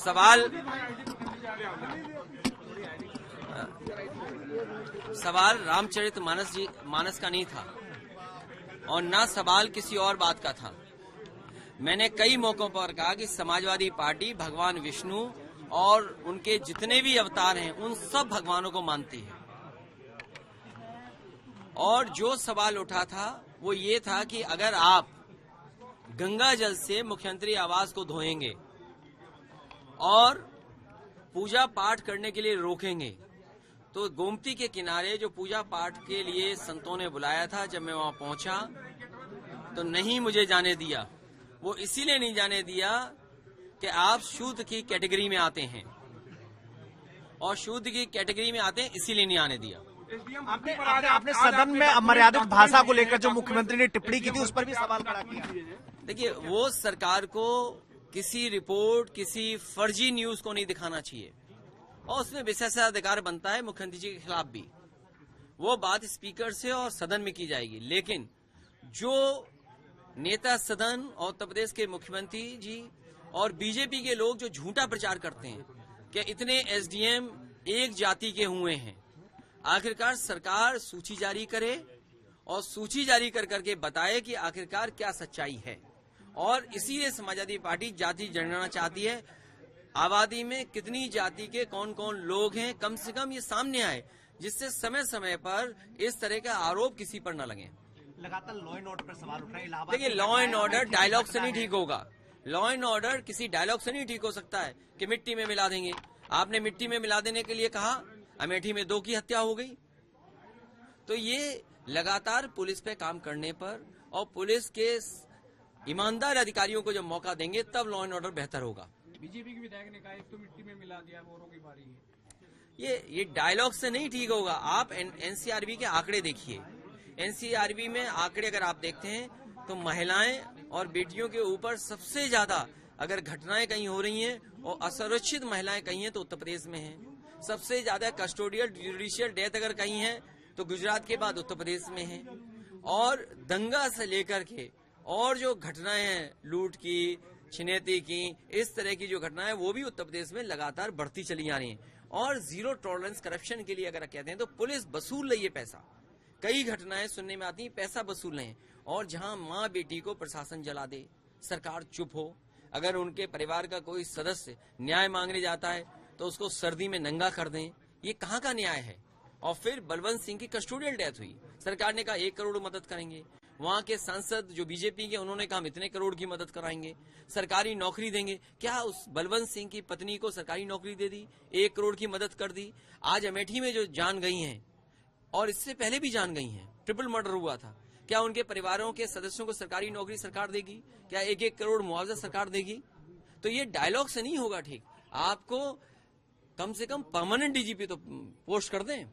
सवाल मानस का नहीं था और ना सवाल किसी और बात का था। मैंने कई मौकों पर कहा कि समाजवादी पार्टी भगवान विष्णु और उनके जितने भी अवतार हैं उन सब भगवानों को मानती है। और जो सवाल उठा था वो ये था कि अगर आप गंगा जल से मुख्यमंत्री आवास को धोएंगे और पूजा पाठ करने के लिए रोकेंगे, तो गोमती के किनारे जो पूजा पाठ के लिए संतों ने बुलाया था, जब मैं वहां पहुंचा तो नहीं मुझे जाने दिया। वो इसीलिए नहीं जाने दिया कि आप शूद्र की कैटेगरी में आते हैं, और शूद्र की कैटेगरी में आते हैं इसीलिए नहीं आने दिया। आपने सदन में अमर्यादित भाषा को लेकर जो मुख्यमंत्री ने टिप्पणी की थी उस पर भी सवाल खड़ा किया। देखिए, वो सरकार को किसी रिपोर्ट, किसी फर्जी न्यूज को नहीं दिखाना चाहिए, और उसमें विशेषाधिकार बनता है मुख्यमंत्री जी के खिलाफ भी। वो बात स्पीकर से और सदन में की जाएगी, लेकिन जो नेता सदन और उत्तर प्रदेश के मुख्यमंत्री जी और बीजेपी के लोग जो झूठा प्रचार करते हैं कि इतने एसडीएम एक जाति के हुए हैं, आखिरकार सरकार सूची जारी करे और सूची जारी कर करके बताए कि आखिरकार क्या सच्चाई है। और इसीलिए समाजवादी पार्टी जाति जनगणना चाहती है। आबादी में कितनी जाति के कौन कौन लोग हैं, कम से कम ये सामने आए, जिससे समय समय पर इस तरह का आरोप किसी पर न लगे। लगातार लॉ एंड ऑर्डर पर सवाल उठ रहे हैं। देखिए, लॉ एंड ऑर्डर डायलॉग से नहीं ठीक होगा। लॉ एंड ऑर्डर किसी डायलॉग से नहीं ठीक हो सकता है कि मिट्टी में मिला देंगे। आपने मिट्टी में मिला देने के लिए कहा, अमेठी में 2 की हत्या हो गई। तो ये लगातार पुलिस पे काम करने पर और पुलिस के ईमानदार अधिकारियों को जब मौका देंगे तब लॉ एंड ऑर्डर बेहतर होगा। बीजेपी के विधायक ने कहा एक तो मिट्टी में मिला दिया, औरों की बारी है। ये डायलॉग से नहीं ठीक होगा। आप एनसीआरबी के आंकड़े देखिए। एनसीआरबी में आंकड़े अगर आप देखते हैं तो महिलाएं और बेटियों के ऊपर सबसे ज्यादा अगर घटनाएं कहीं हो रही हैं और असुरक्षित महिलाएं कहीं हैं तो उत्तर प्रदेश में हैं। सबसे ज्यादा कस्टोडियल जुडिशियल डेथ अगर कहीं है तो गुजरात के बाद उत्तर प्रदेश में है। और दंगा से लेकर के और जो घटनाएं हैं, लूट की, छिनैती की, इस तरह की जो घटनाएं, वो भी उत्तर प्रदेश में लगातार बढ़ती चली जा रही हैं। और जीरो टॉलरेंस करप्शन के लिए अगर कहते हैं तो पुलिस वसूल रही है पैसा। कई घटनाएं सुनने में आती हैं पैसा वसूल रहे हैं। और जहां माँ बेटी को प्रशासन जला दे, सरकार चुप हो, अगर उनके परिवार का कोई सदस्य न्याय मांगने जाता है तो उसको सर्दी में नंगा कर दें, ये कहाँ का न्याय है। और फिर बलवंत सिंह की कस्टोडियल डेथ हुई, सरकार ने कहा 1 करोड़ मदद करेंगे। वहां के सांसद जो बीजेपी के, उन्होंने कहा हम इतने करोड़ की मदद कराएंगे, सरकारी नौकरी देंगे। क्या उस बलवंत सिंह की पत्नी को सरकारी नौकरी दे दी, 1 करोड़ की मदद कर दी। आज अमेठी में जो जान गई हैं और इससे पहले भी जान गई हैं, ट्रिपल मर्डर हुआ था, क्या उनके परिवारों के सदस्यों को सरकारी नौकरी सरकार देगी? क्या 1-1 करोड़ मुआवजा सरकार देगी? तो ये डायलॉग से नहीं होगा ठीक। आपको कम से कम परमानेंट डीजीपी तो पोस्ट कर दें।